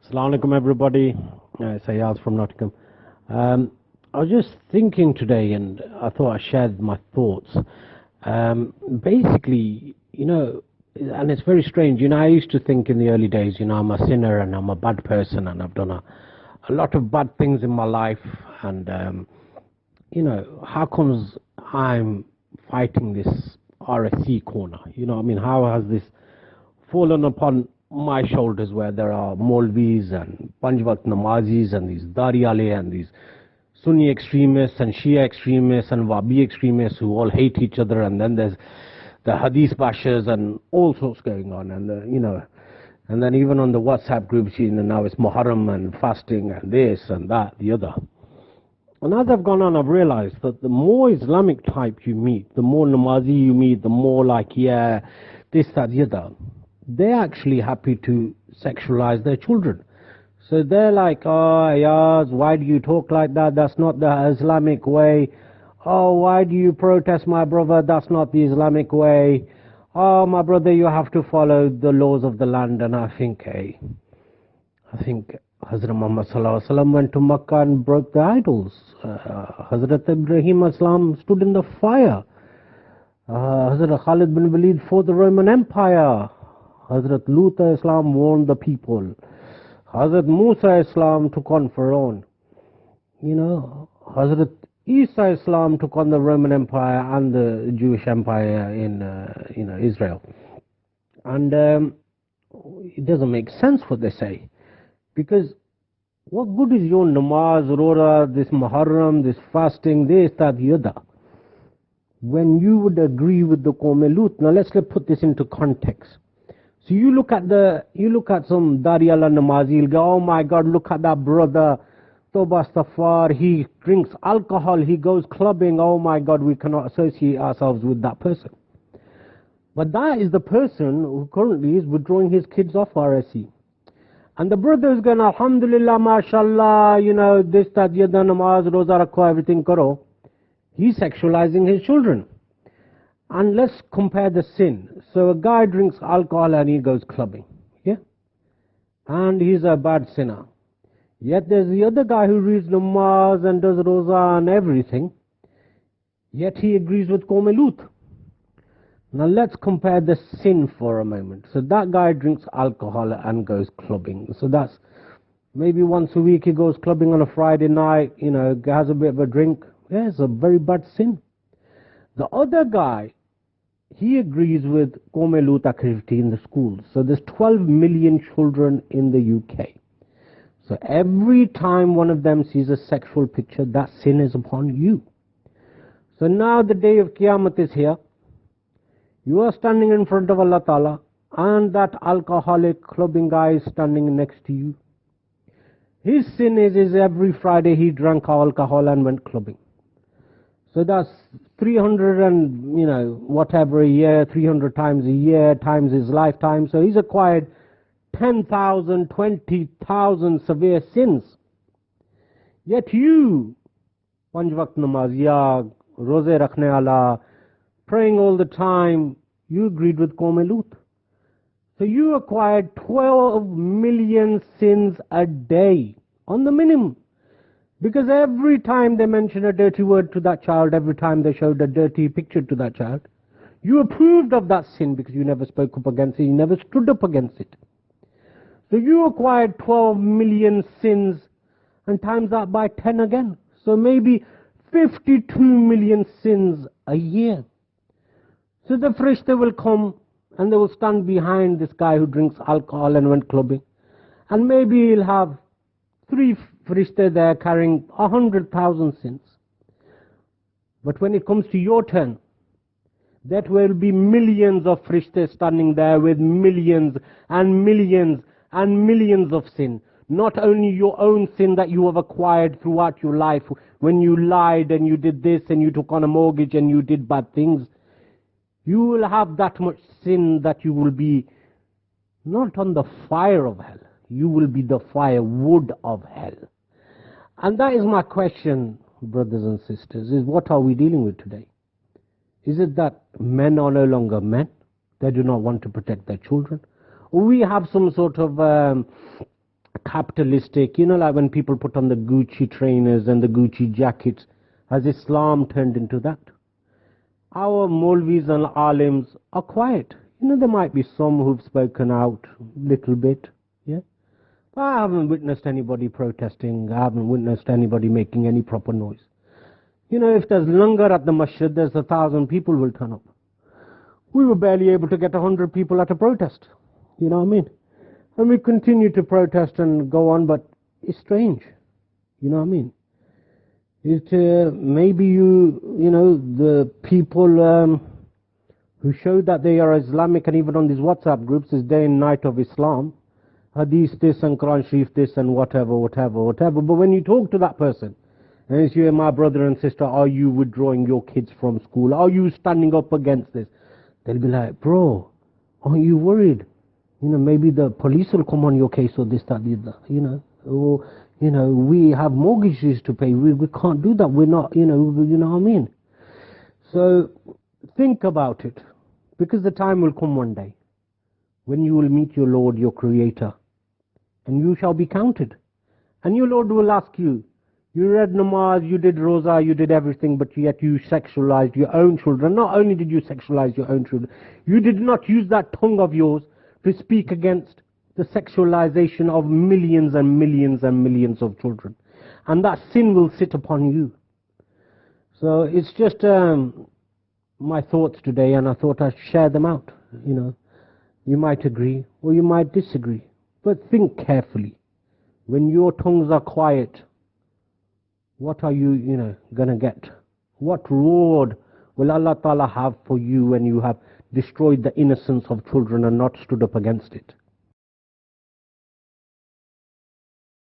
Assalamu alaikum everybody. It's Ayaz from Nottingham. I was just thinking today and I thought I shared my thoughts. Basically, and it's very strange, I used to think in the early days, I'm a sinner and I'm a bad person and I've done a lot of bad things in my life and, how comes I'm fighting this RSC corner? How has this fallen upon my shoulders where there are Molvis and Panjwat Namazis and these Dariale and these Sunni extremists and Shia extremists and Wahhabi extremists who all hate each other, and then there's the Hadith bashers and all sorts going on, and and then even on the WhatsApp groups, now it's Muharram and fasting and this and that, the other. And as I've gone on, I've realized that the more Islamic type you meet, the more Namazi you meet, the more this, that, the other, they're actually happy to sexualize their children. So they're like, oh, Ayaz, why do you talk like that? That's not the Islamic way. Oh, why do you protest, my brother? That's not the Islamic way. Oh, my brother, you have to follow the laws of the land. And I think Hazrat Muhammad Sallallahu Alaihi Wasallam went to Makkah and broke the idols. Hazrat Ibrahim Islam stood in the fire. Hazrat Khalid bin Walid fought the Roman Empire. Hazrat Lut Islam warned the people. Hazrat Musa Islam took on Pharaoh. Hazrat Isa Islam took on the Roman Empire and the Jewish Empire in Israel. And it doesn't make sense what they say. Because what good is your namaz, roza, this Muharram, this fasting, this, that, the other, when you would agree with the Qawm Lut? Now let's put this into context. So you look at some Dariyala Namazi, you'll go, oh my God, look at that brother, Toba Safar, he drinks alcohol, he goes clubbing, oh my God, we cannot associate ourselves with that person. But that is the person who currently is withdrawing his kids off RSC. And the brother is going, Alhamdulillah, mashallah, this, that, the other, namaz, roza, rakho, everything karo. He's sexualizing his children. And let's compare the sin. So a guy drinks alcohol and he goes clubbing. Yeah? And he's a bad sinner. Yet there's the other guy who reads namaz and does roza and everything. Yet he agrees with Qawm Lut. Now let's compare the sin for a moment. So that guy drinks alcohol and goes clubbing. So that's maybe once a week he goes clubbing on a Friday night, has a bit of a drink. Yeah, it's a very bad sin. The other guy, he agrees with Qawm Lut activity in the schools. So there's 12 million children in the UK. So every time one of them sees a sexual picture, that sin is upon you. So now the day of Qiyamah is here. You are standing in front of Allah Ta'ala, and that alcoholic clubbing guy is standing next to you. His sin is every Friday he drank alcohol and went clubbing. So that's 300 and, whatever a year, 300 times a year, times his lifetime. So he's acquired 10,000, 20,000 severe sins. Yet you, Panj Waqt Namaz, Yag, Roze Rakhne Allah, praying all the time, you agreed with Qawm Lut. So you acquired 12 million sins a day on the minimum. Because every time they mention a dirty word to that child, every time they showed a dirty picture to that child, you approved of that sin because you never spoke up against it, you never stood up against it. So you acquired 12 million sins and times that by 10 again. So maybe 52 million sins a year. So the Farishta will come and they will stand behind this guy who drinks alcohol and went clubbing. And maybe he'll have 3 Farishta there carrying 100,000 sins. But when it comes to your turn, that will be millions of Farishta standing there with millions and millions and millions of sin. Not only your own sin that you have acquired throughout your life, when you lied and you did this and you took on a mortgage and you did bad things, you will have that much sin that you will be not on the fire of hell. You will be the firewood of hell. And that is my question, brothers and sisters, is what are we dealing with today? Is it that men are no longer men? They do not want to protect their children? Or we have some sort of capitalistic, like when people put on the Gucci trainers and the Gucci jackets, has Islam turned into that? Our Maulvis and Alims are quiet. There might be some who've spoken out a little bit, yeah? But I haven't witnessed anybody protesting. I haven't witnessed anybody making any proper noise. If there's langar at the masjid, there's 1,000 people will turn up. We were barely able to get 100 people at a protest. You know what I mean? And we continue to protest and go on, but it's strange. You know what I mean? Maybe the people who show that they are Islamic, and even on these WhatsApp groups, is day and night of Islam, Hadith this and Quran Sharif this and whatever. But when you talk to that person, and you say, my brother and sister, are you withdrawing your kids from school? Are you standing up against this? They'll be like, bro, aren't you worried? Maybe the police will come on your case or this, that, the or, we have mortgages to pay. We can't do that. We're not, you know what I mean? So think about it, because the time will come one day when you will meet your Lord, your Creator, and you shall be counted. And your Lord will ask you, you read namaz, you did roza, you did everything, but yet you sexualized your own children. Not only did you sexualize your own children, you did not use that tongue of yours to speak against the sexualization of millions and millions and millions of children. And that sin will sit upon you. So it's just my thoughts today, and I thought I'd share them out. You might agree or you might disagree, but think carefully. When your tongues are quiet, what are you, going to get? What reward will Allah Ta'ala have for you when you have destroyed the innocence of children and not stood up against it?